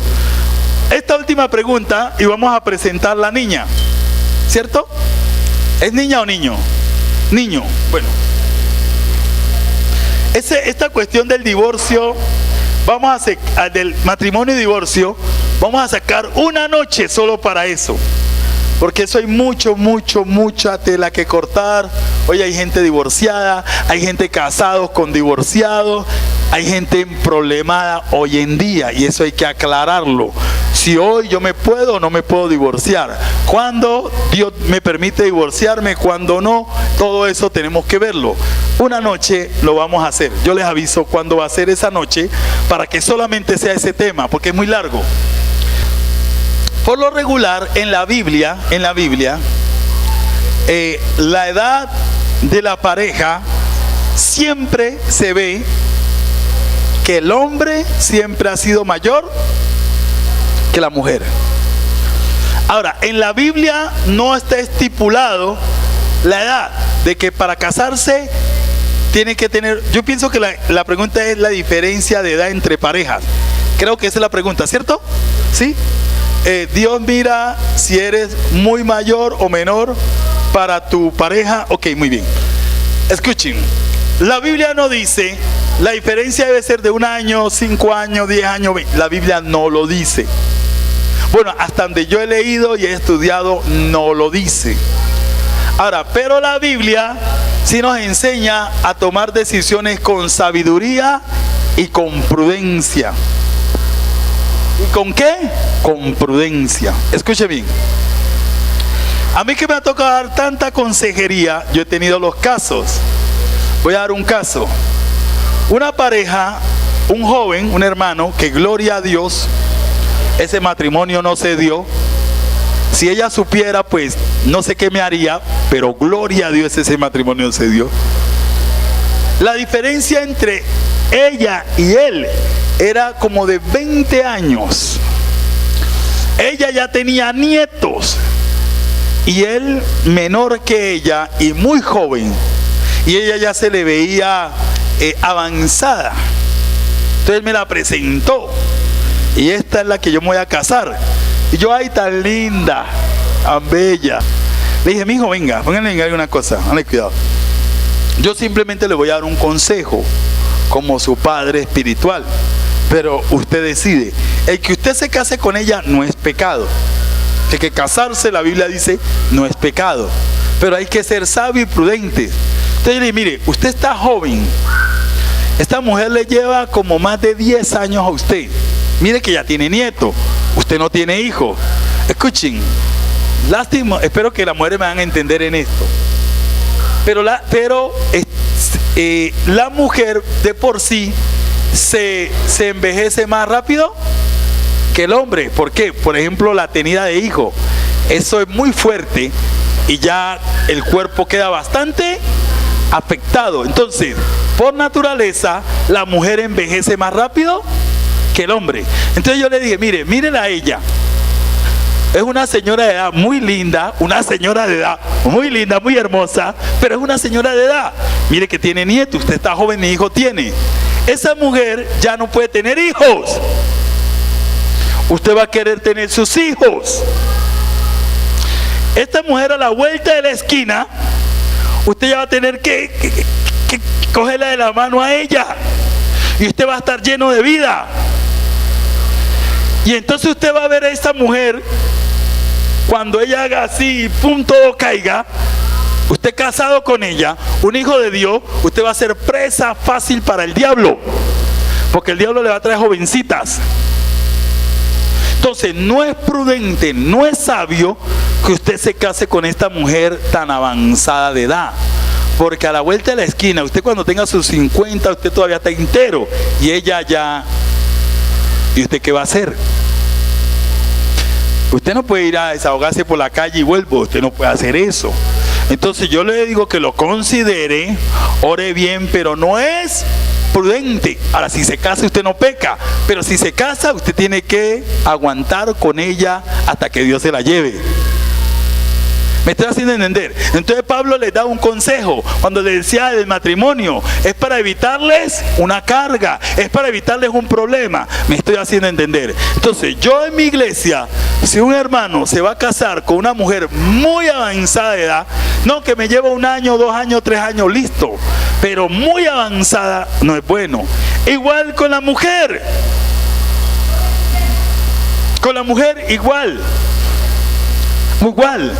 Esta última pregunta, y vamos a presentar la niña. ¿Cierto? ¿Es niña o niño? Niño. Bueno. Esta cuestión del divorcio, del matrimonio y divorcio, vamos a sacar una noche solo para eso. porque eso hay mucha tela que cortar. Hoy hay gente divorciada, hay gente casados con divorciados, hay gente problemada hoy en día, y eso hay que aclararlo. Si hoy yo me puedo o no me puedo divorciar, cuando Dios me permite divorciarme, cuando no, todo eso tenemos que verlo. Una noche lo vamos a hacer. Yo les aviso cuándo va a ser esa noche, para que solamente sea ese tema, porque es muy largo. Por lo regular, en la Biblia, la edad de la pareja siempre se ve que el hombre siempre ha sido mayor que la mujer. Ahora, en la Biblia no está estipulado la edad de que para casarse tiene que tener. Yo pienso que la pregunta es la diferencia de edad entre parejas. Creo que esa es la pregunta, ¿cierto? ¿Sí? Dios mira si eres muy mayor o menor para tu pareja. Ok, muy bien. Escuchen, la Biblia no dice la diferencia debe ser de 1 año, 5 años, 10 años, 20. La Biblia no lo dice. Bueno, hasta donde yo he leído y he estudiado, no lo dice. Ahora, pero la Biblia sí nos enseña a tomar decisiones con sabiduría y con prudencia. ¿Y con qué? Con prudencia. Escuche bien. A mí que me ha tocado dar tanta consejería, yo he tenido los casos. Voy a dar un caso. Una pareja, un joven, un hermano, que gloria a Dios, ese matrimonio no se dio. Si ella supiera, pues no sé qué me haría, pero gloria a Dios, ese matrimonio se dio. La diferencia entre ella y él era como de 20 años. Ella ya tenía nietos y él menor que ella y muy joven, y ella ya se le veía avanzada. Entonces me la presentó, y esta es la que yo me voy a casar. Y yo, ay, tan linda, tan bella. Le dije, mijo, venga, pónganle una cosa, dale cuidado. Yo simplemente le voy a dar un consejo como su padre espiritual, pero usted decide. El que usted se case con ella no es pecado. El que casarse, la Biblia dice, no es pecado, pero hay que ser sabio y prudente. Entonces yo le dije, mire, usted está joven, esta mujer le lleva como más de 10 años a usted. Mire que ya tiene nieto, usted no tiene hijo. Escuchen, lástima, espero que las mujeres me van a entender en esto. Pero la mujer de por sí se envejece más rápido que el hombre. ¿Por qué? Por ejemplo, la tenida de hijo. Eso es muy fuerte y ya el cuerpo queda bastante afectado. Entonces, por naturaleza, la mujer envejece más rápido que el hombre. Entonces yo le dije, mire, mírela a ella. Es una señora de edad muy linda, una señora de edad muy linda, muy hermosa, pero es una señora de edad. Mire que tiene nieto, usted está joven, ni hijo tiene. Esa mujer ya no puede tener hijos. Usted va a querer tener sus hijos. Esta mujer a la vuelta de la esquina, usted ya va a tener que cogerla de la mano a ella. Y usted va a estar lleno de vida. Y entonces usted va a ver a esta mujer, cuando ella haga así, pum, todo caiga, usted casado con ella, un hijo de Dios, usted va a ser presa fácil para el diablo, porque el diablo le va a traer jovencitas. Entonces no es prudente, no es sabio que usted se case con esta mujer tan avanzada de edad, porque a la vuelta de la esquina, usted cuando tenga sus 50, usted todavía está entero, y ella ya... ¿Y usted qué va a hacer? Usted no puede ir a desahogarse por la calle y vuelvo. Usted no puede hacer eso. Entonces yo le digo que lo considere, ore bien, pero no es prudente. Ahora, si se casa usted no peca, pero si se casa usted tiene que aguantar con ella hasta que Dios se la lleve. ¿Me estoy haciendo entender? Entonces Pablo les da un consejo cuando les decía del matrimonio. Es para evitarles una carga, es para evitarles un problema. Me estoy haciendo entender. Entonces yo en mi iglesia, si un hermano se va a casar con una mujer muy avanzada de edad, no que me lleva 1 año, 2 años, 3 años, listo, pero muy avanzada no es bueno. Igual con la mujer. Con la mujer igual. Igual,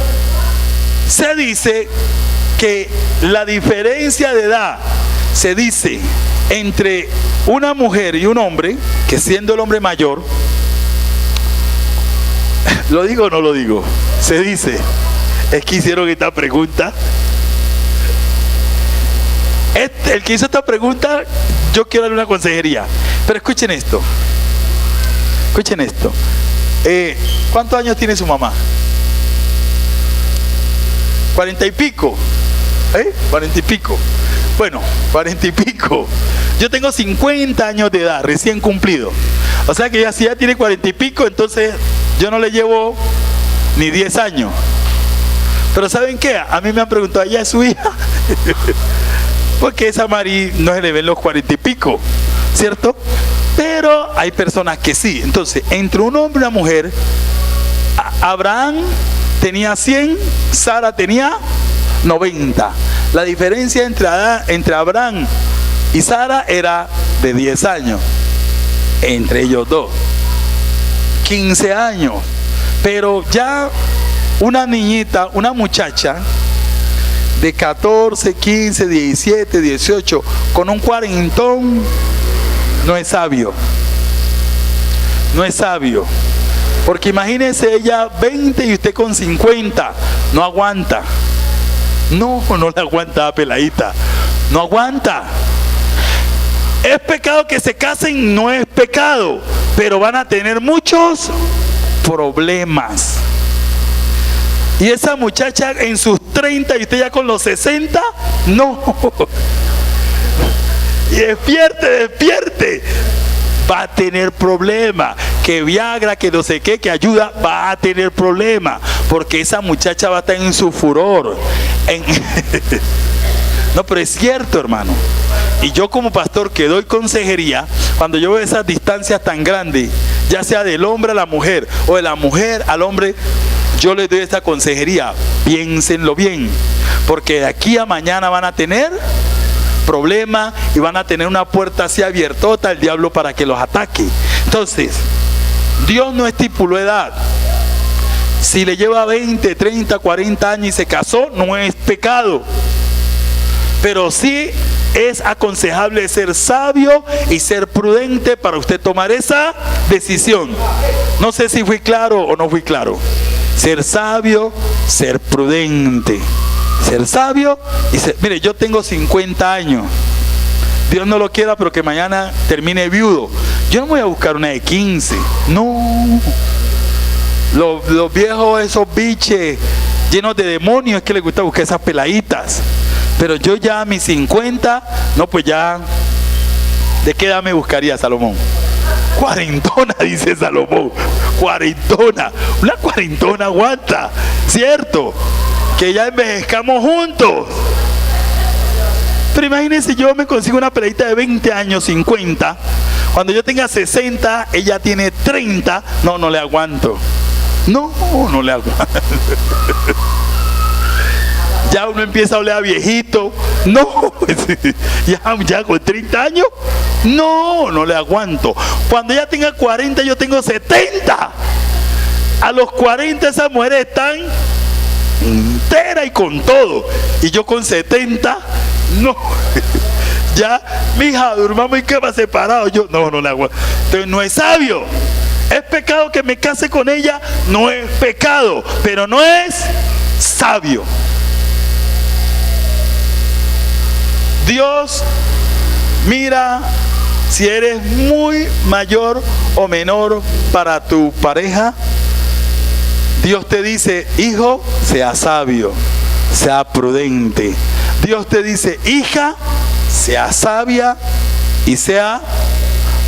se dice que la diferencia de edad, se dice, entre una mujer y un hombre, que siendo el hombre mayor, ¿lo digo o no lo digo? Se dice, es que hicieron esta pregunta. El que hizo esta pregunta, yo quiero darle una consejería. Pero escuchen esto. Escuchen esto. ¿Cuántos años tiene su mamá? 40 y pico. 40 y pico. Bueno, 40 y pico. Yo tengo 50 años de edad, recién cumplido. O sea que si ya tiene 40 y pico, entonces yo no le llevo ni 10 años. Pero ¿saben qué? A mí me han preguntado, ¿ella es su hija? Porque esa Mari no se le ven los 40 y pico, ¿cierto? Pero hay personas que sí. Entonces, entre un hombre y una mujer, Abraham tenía 100, Sara tenía 90. La diferencia entre Abraham y Sara era de 10 años. Entre ellos dos. 15 años. Pero ya una niñita, una muchacha de 14, 15, 17, 18, con un cuarentón, no es sabio. No es sabio. Porque imagínese ella 20 y usted con 50. No aguanta. No le aguanta a peladita. No aguanta. ¿Es pecado que se casen? No es pecado. Pero van a tener muchos problemas. Y esa muchacha en sus 30 y usted ya con los 60, no. Y despierte. Va a tener problema. Que Viagra, que no sé qué, que ayuda, va a tener problema. Porque esa muchacha va a estar en su furor. No, pero es cierto, hermano. Y yo como pastor que doy consejería, cuando yo veo esas distancias tan grandes, ya sea del hombre a la mujer o de la mujer al hombre, yo les doy esta consejería. Piénsenlo bien, porque de aquí a mañana van a tener problemas y van a tener una puerta así abiertota al diablo para que los ataque. Entonces, Dios no estipuló edad. Si le lleva 20, 30, 40 años y se casó, no es pecado. Pero sí es aconsejable ser sabio y ser prudente para usted tomar esa decisión. No sé si fui claro o no fui claro. Ser sabio, ser prudente. Ser sabio y ser... Mire, yo tengo 50 años. Dios no lo quiera, pero que mañana termine viudo. Yo no voy a buscar una de 15. No. Los viejos, esos biches llenos de demonios, es que les gusta buscar esas peladitas. Pero yo ya a mis 50, no, pues ya, ¿de qué edad me buscaría, Salomón? Cuarentona, dice Salomón. Cuarentona. Una cuarentona aguanta, ¿cierto? Que ya envejezcamos juntos. Pero imagínense, yo me consigo una peladita de 20 años, 50. Cuando yo tenga 60, ella tiene 30. No le aguanto. No le aguanto. Ya uno empieza a oler a viejito. No, ya con 30 años. No le aguanto. Cuando ella tenga 40, yo tengo 70. A los 40 esas mujeres están enteras y con todo. Y yo con 70, no. Ya, mija, durmamos en cama separados. Yo, no le aguanto. Entonces no es sabio. ¿Es pecado que me case con ella? No es pecado, pero no es sabio. Dios mira si eres muy mayor o menor para tu pareja. Dios te dice, hijo, sea sabio, sea prudente. Dios te dice, hija, sea sabia y sea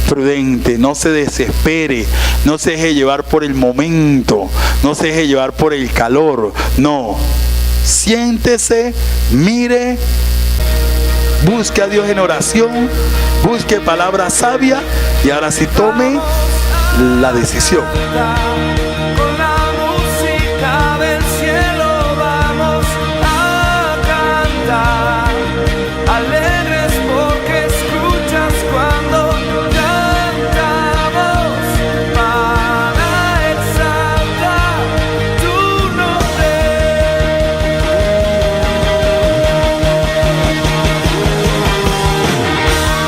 prudente. No se desespere, no se deje llevar por el momento, no se deje llevar por el calor. No, siéntese, mire, busque a Dios en oración, busque palabra sabia y ahora sí tome la decisión.